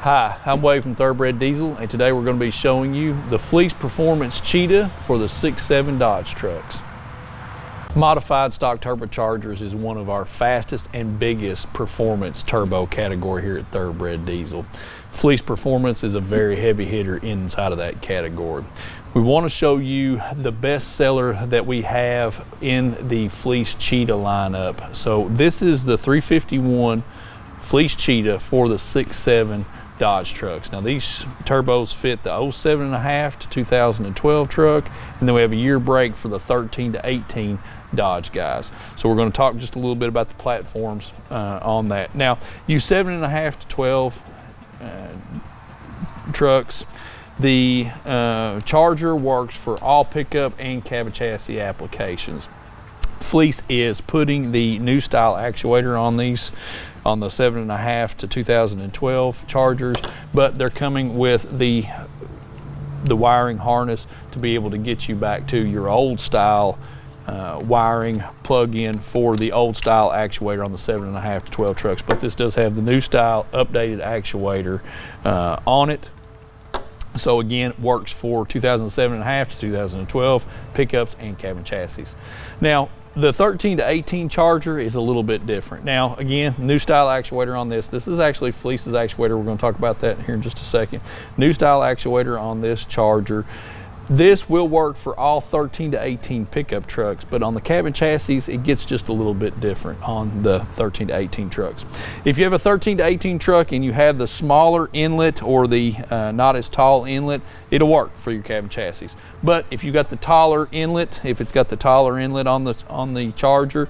Hi, I'm Wade from Thoroughbred Diesel, and today we're going to be showing you the Fleece Performance Cheetah for the 6.7 Dodge trucks. Modified stock turbochargers is one of our fastest and biggest performance turbo category here at Thoroughbred Diesel. Fleece Performance is a very heavy hitter inside of that category. We want to show you the best seller that we have in the Fleece Cheetah lineup. So this is the 351 Fleece Cheetah for the 6.7 Dodge trucks. Now these turbos fit the 07.5 to 2012 truck, and then we have a year break for the 13 to 18 Dodge guys. So we're going to talk just a little bit about the platforms on that. Now, you 7.5 to 12 trucks, the Charger works for all pickup and cab chassis applications. Fleece is putting the new style actuator on these, on the 7.5 to 2012 Chargers, but they're coming with the wiring harness to be able to get you back to your old style wiring plug-in for the old style actuator on the 7.5 to 12 trucks. But this does have the new style updated actuator on it. So again, it works for 2007.5 to 2012 pickups and cabin chassis. Now, the 13 to 18 Charger is a little bit different. Now, again, new style actuator on this. This is actually Fleece's actuator. We're going to talk about that here in just a second. New style actuator on this Charger. This will work for all 13 to 18 pickup trucks, but on the cabin chassis, it gets just a little bit different on the 13 to 18 trucks. If you have a 13 to 18 truck and you have the smaller inlet or the not as tall inlet, it'll work for your cabin chassis. But if you got the taller inlet, if it's got the taller inlet on the Charger,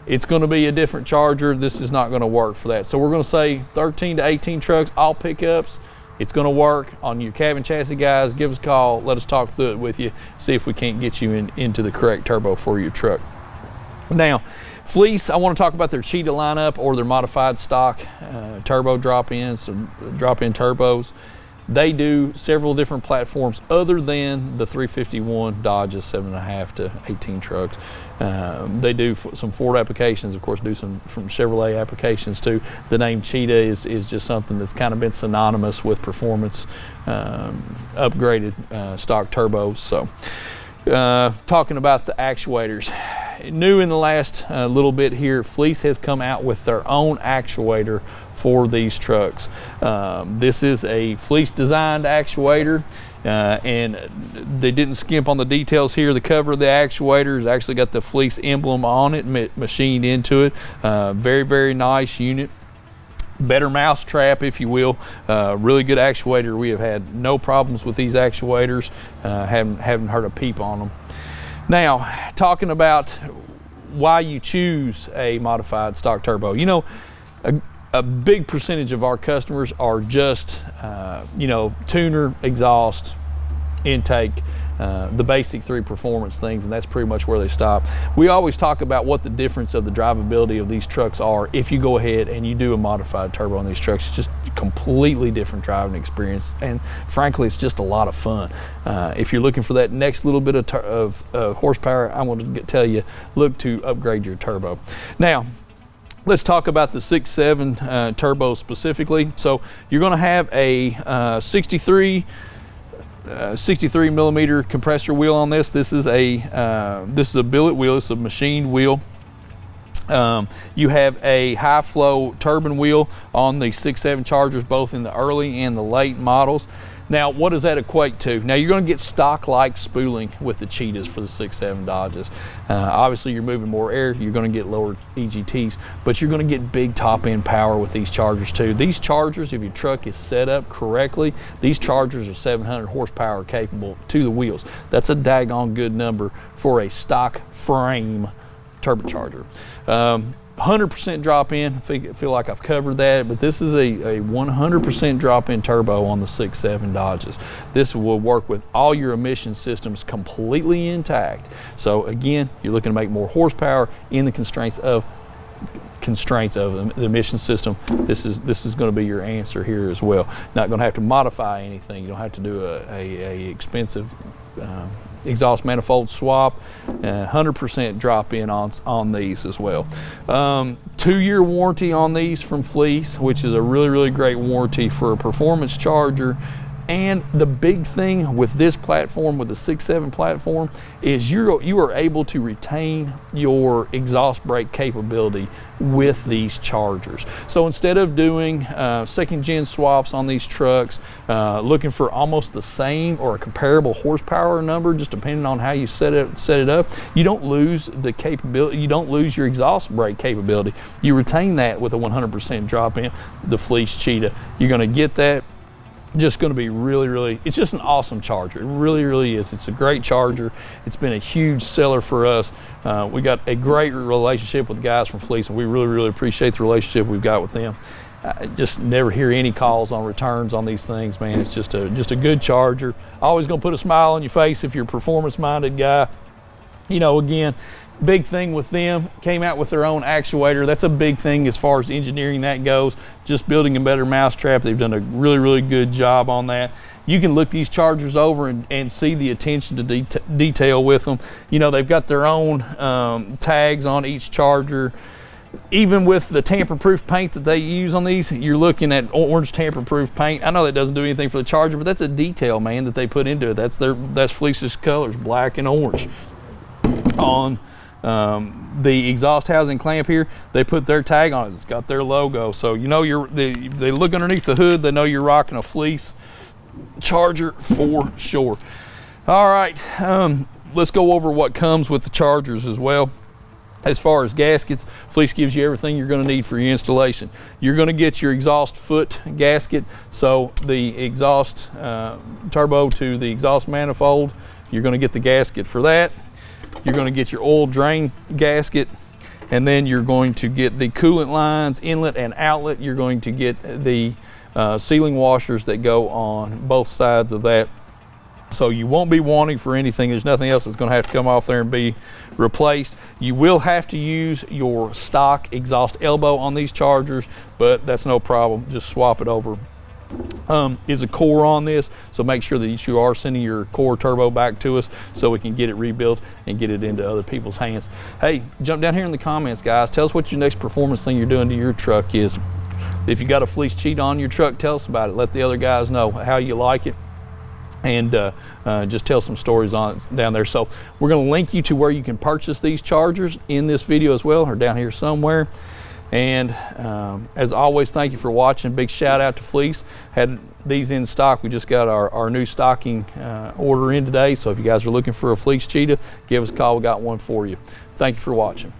it's going to be a different Charger. This is not going to work for that. So we're going to say 13 to 18 trucks, all pickups. It's going to work on your cabin chassis guys. Give us a call. Let us talk through it with you. See if we can't get you into the correct turbo for your truck. Now, Fleece, I want to talk about their Cheetah lineup or their modified stock turbo drop-ins, drop-in turbos. They do several different platforms other than the 351 Dodge 7.5 to 18 trucks. They do some Ford applications, of course, do some from Chevrolet applications too. The name Cheetah is just something that's kind of been synonymous with performance, upgraded stock turbos. So talking about the actuators, new in the last little bit here, Fleece has come out with their own actuator for these trucks. This is a Fleece designed actuator, and they didn't skimp on the details here. The cover of the actuator has actually got the Fleece emblem on it, machined into it. Very, very nice unit. Better mousetrap, if you will. Really good actuator. We have had no problems with these actuators. Haven't heard a peep on them. Now, talking about why you choose a modified stock turbo. You know, a big percentage of our customers are just, you know, tuner, exhaust, intake, the basic three performance things, and that's pretty much where they stop. We always talk about what the difference of the drivability of these trucks are if you go ahead and you do a modified turbo on these trucks. It's just a completely different driving experience, and frankly, it's just a lot of fun. If you're looking for that next little bit of horsepower, I want to tell you, look to upgrade your turbo. Now, let's talk about the 6.7 turbo specifically. So you're going to have a 63 millimeter compressor wheel on this. This is a billet wheel. It's a machined wheel. You have a high flow turbine wheel on the 6.7 Chargers, both in the early and the late models. Now, what does that equate to? Now, you're going to get stock-like spooling with the Cheetahs for the 6.7 Dodges. Obviously, you're moving more air. You're going to get lower EGTs, but you're going to get big top-end power with these Chargers too. These Chargers, if your truck is set up correctly, these Chargers are 700 horsepower capable to the wheels. That's a daggone good number for a stock frame turbocharger. 100% drop in. I feel like I've covered that, but this is a 100% drop in turbo on the 6.7 Dodges. This will work with all your emission systems completely intact. So again, you're looking to make more horsepower in the constraints of the emission system. This is going to be your answer here as well. Not going to have to modify anything. You don't have to do a expensive exhaust manifold swap. 100% drop in on these as well. 2-year warranty on these from Fleece, which is a really, really great warranty for a performance charger. And the big thing with this platform, with the 6.7 platform, is you are able to retain your exhaust brake capability with these chargers. So instead of doing second gen swaps on these trucks, looking for almost the same or a comparable horsepower number, just depending on how you set it up, you don't lose the capability, you don't lose your exhaust brake capability. You retain that with a 100% drop in the Fleece Cheetah. You're going to get that. Just going to be really, really, it's just an awesome charger. It really, really is. It's a great charger. It's been a huge seller for us. We got a great relationship with the guys from Fleece, and we really, really appreciate the relationship we've got with them. I just never hear any calls on returns on these things, man. It's just a good charger. Always going to put a smile on your face if you're a performance-minded guy. You know, again, big thing with them, came out with their own actuator. That's a big thing as far as engineering that goes. Just building a better mousetrap. They've done a really, really good job on that. You can look these chargers over and see the attention to detail with them. You know, they've got their own tags on each charger. Even with the tamper-proof paint that they use on these, you're looking at orange tamper-proof paint. I know that doesn't do anything for the charger, but that's a detail, man, that they put into it. That's Fleece's colors, black and orange. On the exhaust housing clamp here, they put their tag on it. It's got their logo, so you know they look underneath the hood, they know you're rocking a Fleece charger for sure. All right, let's go over what comes with the chargers as well. As far as gaskets, Fleece gives you everything you're going to need for your installation. You're going to get your exhaust foot gasket, so the exhaust turbo to the exhaust manifold, you're going to get the gasket for that. You're going to get your oil drain gasket, and then you're going to get the coolant lines, inlet and outlet. You're going to get the sealing washers that go on both sides of that. So you won't be wanting for anything. There's nothing else that's going to have to come off there and be replaced. You will have to use your stock exhaust elbow on these chargers, but that's no problem. Just swap it over. Is a core on this, so make sure that you are sending your core turbo back to us so we can get it rebuilt and get it into other people's hands. Hey, jump down here in the comments, guys. Tell us what your next performance thing you're doing to your truck is. If you got a Fleece Cheetah on your truck, tell us about it. Let the other guys know how you like it, and just tell some stories on it down there. So we're going to link you to where you can purchase these chargers in this video as well, or down here somewhere. And as always, thank you for watching. Big shout out to Fleece. Had these in stock. We just got our new stocking order in today. So if you guys are looking for a Fleece Cheetah, give us a call. We got one for you. Thank you for watching.